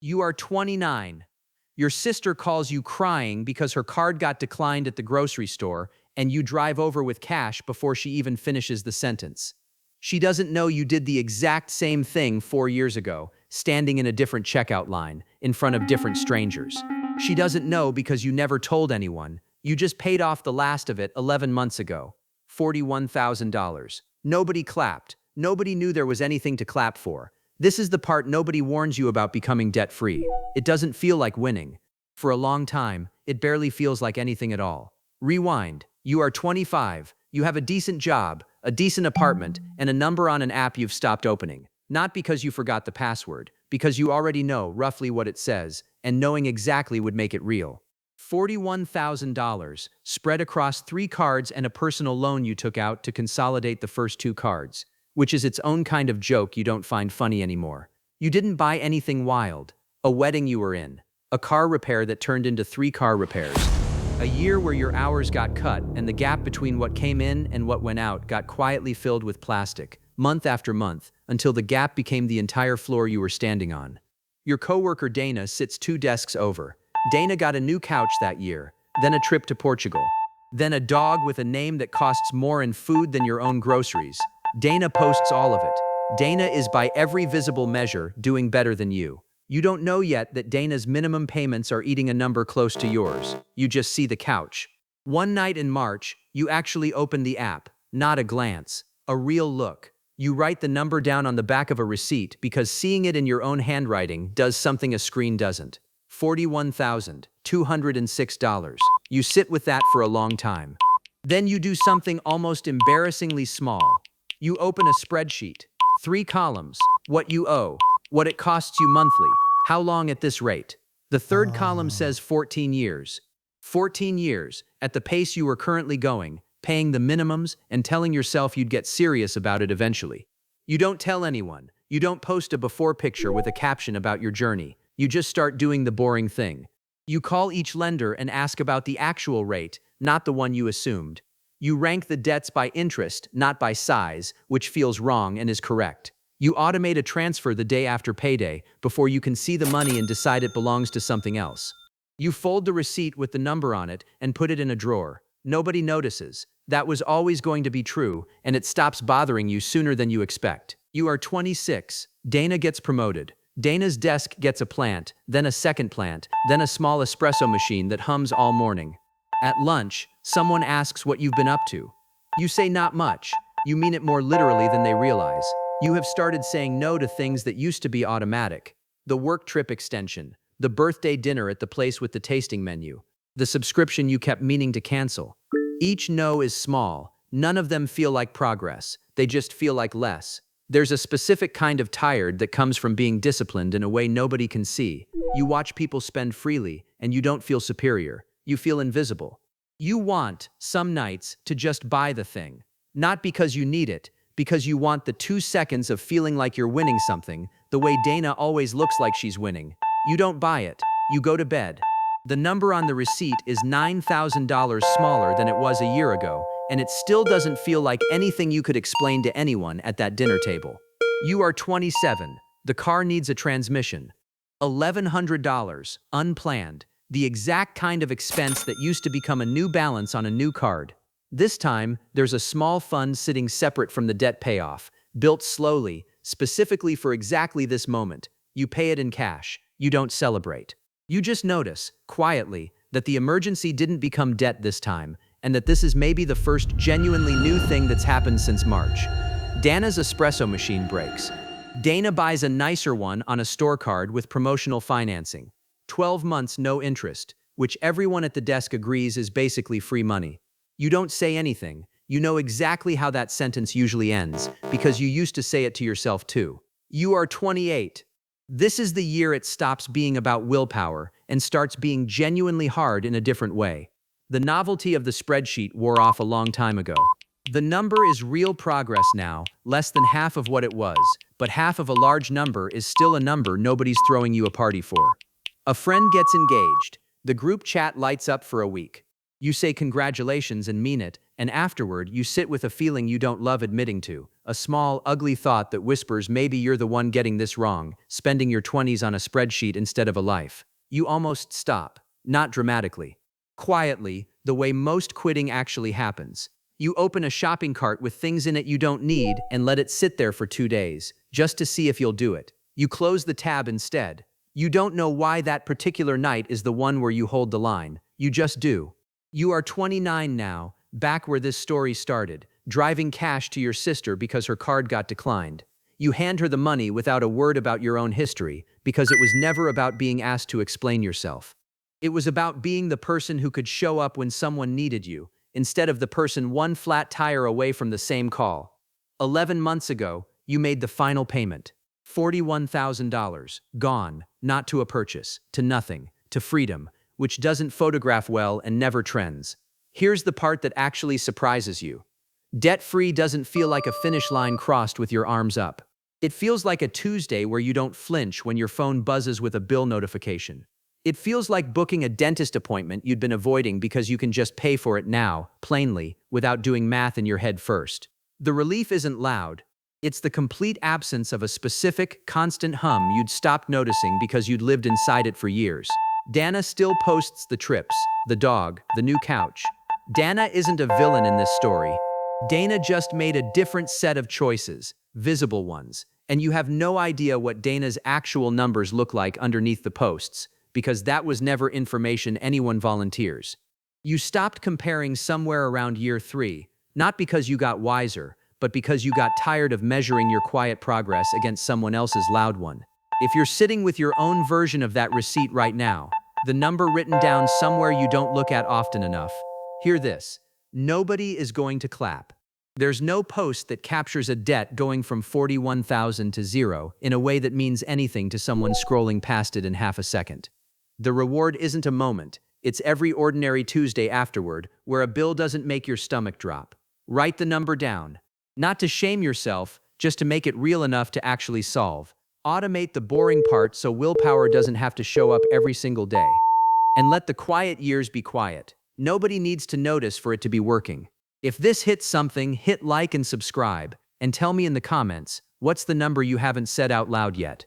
You are 29. Your sister calls you crying because her card got declined at the grocery store, and you drive over with cash before she even finishes the sentence. She doesn't know you did the exact same thing 4 years ago, standing in a different checkout line, in front of different strangers. She doesn't know because you never told anyone. You just paid off the last of it 11 months ago. $41,000. Nobody clapped. Nobody knew there was anything to clap for. This is the part nobody warns you about becoming debt-free. It doesn't feel like winning. For a long time, it barely feels like anything at all. Rewind. You are 25. You have a decent job, a decent apartment, and a number on an app you've stopped opening. Not because you forgot the password, because you already know roughly what it says, and knowing exactly would make it real. $41,000 spread across 3 cards and a personal loan you took out to consolidate the first 2 cards, which is its own kind of joke you don't find funny anymore. You didn't buy anything wild. A wedding you were in. A car repair that turned into 3 car repairs. A year where your hours got cut and the gap between what came in and what went out got quietly filled with plastic, month after month, until the gap became the entire floor you were standing on. Your coworker Dana sits 2 desks over. Dana got a new couch that year, then a trip to Portugal, then a dog with a name that costs more in food than your own groceries. Dana posts all of it. Dana is by every visible measure doing better than you. You don't know yet that Dana's minimum payments are eating a number close to yours. You just see the couch. One night in March, you actually open the app, not a glance, a real look. You write the number down on the back of a receipt because seeing it in your own handwriting does something a screen doesn't. $41,206. You sit with that for a long time. Then you do something almost embarrassingly small. You open a spreadsheet. 3 columns. What you owe. What it costs you monthly. How long at this rate. The 3rd column says 14 years. 14 years, at the pace you were currently going, paying the minimums and telling yourself you'd get serious about it eventually. You don't tell anyone. You don't post a before picture with a caption about your journey. You just start doing the boring thing. You call each lender and ask about the actual rate, not the one you assumed. You rank the debts by interest, not by size, which feels wrong and is correct. You automate a transfer the day after payday before you can see the money and decide it belongs to something else. You fold the receipt with the number on it and put it in a drawer. Nobody notices. That was always going to be true, and it stops bothering you sooner than you expect. You are 26. Dana gets promoted. Dana's desk gets a plant, then a second plant, then a small espresso machine that hums all morning. At lunch, someone asks what you've been up to. You say not much. You mean it more literally than they realize. You have started saying no to things that used to be automatic. The work trip extension, the birthday dinner at the place with the tasting menu, the subscription you kept meaning to cancel. Each no is small. None of them feel like progress. They just feel like less. There's a specific kind of tired that comes from being disciplined in a way nobody can see. You watch people spend freely, and you don't feel superior. You feel invisible. You want, some nights, to just buy the thing. Not because you need it, because you want the 2 seconds of feeling like you're winning something, the way Dana always looks like she's winning. You don't buy it. You go to bed. The number on the receipt is $9,000 smaller than it was a year ago, and it still doesn't feel like anything you could explain to anyone at that dinner table. You are 27. The car needs a transmission. $1,100, unplanned. The exact kind of expense that used to become a new balance on a new card. This time, there's a small fund sitting separate from the debt payoff, built slowly, specifically for exactly this moment. You pay it in cash. You don't celebrate. You just notice, quietly, that the emergency didn't become debt this time, and that this is maybe the first genuinely new thing that's happened since March. Dana's espresso machine breaks. Dana buys a nicer one on a store card with promotional financing. 12 months no interest, which everyone at the desk agrees is basically free money. You don't say anything. You know exactly how that sentence usually ends, because you used to say it to yourself too. You are 28. This is the year it stops being about willpower and starts being genuinely hard in a different way. The novelty of the spreadsheet wore off a long time ago. The number is real progress now, less than half of what it was, but half of a large number is still a number nobody's throwing you a party for. A friend gets engaged. The group chat lights up for a week. You say congratulations and mean it, and afterward, you sit with a feeling you don't love admitting to, a small, ugly thought that whispers maybe you're the one getting this wrong, spending your 20s on a spreadsheet instead of a life. You almost stop, not dramatically. Quietly, the way most quitting actually happens. You open a shopping cart with things in it you don't need and let it sit there for 2 days, just to see if you'll do it. You close the tab instead. You don't know why that particular night is the one where you hold the line. You just do. You are 29 now, back where this story started, driving cash to your sister because her card got declined. You hand her the money without a word about your own history, because it was never about being asked to explain yourself. It was about being the person who could show up when someone needed you, instead of the person one flat tire away from the same call. 11 months ago, you made the final payment. $41,000, gone, not to a purchase, to nothing, to freedom, which doesn't photograph well and never trends. Here's the part that actually surprises you. Debt-free doesn't feel like a finish line crossed with your arms up. It feels like a Tuesday where you don't flinch when your phone buzzes with a bill notification. It feels like booking a dentist appointment you'd been avoiding because you can just pay for it now, plainly, without doing math in your head first. The relief isn't loud. It's the complete absence of a specific, constant hum you'd stopped noticing because you'd lived inside it for years. Dana still posts the trips, the dog, the new couch. Dana isn't a villain in this story. Dana just made a different set of choices, visible ones, and you have no idea what Dana's actual numbers look like underneath the posts, because that was never information anyone volunteers. You stopped comparing somewhere around year 3, not because you got wiser, but because you got tired of measuring your quiet progress against someone else's loud one. If you're sitting with your own version of that receipt right now, the number written down somewhere you don't look at often enough, hear this: nobody is going to clap. There's no post that captures a debt going from 41,000 to 0 in a way that means anything to someone scrolling past it in half a second. The reward isn't a moment, it's every ordinary Tuesday afterward where a bill doesn't make your stomach drop. Write the number down. Not to shame yourself, just to make it real enough to actually solve. Automate the boring part so willpower doesn't have to show up every single day. And let the quiet years be quiet. Nobody needs to notice for it to be working. If this hits something, hit like and subscribe, and tell me in the comments, what's the number you haven't said out loud yet?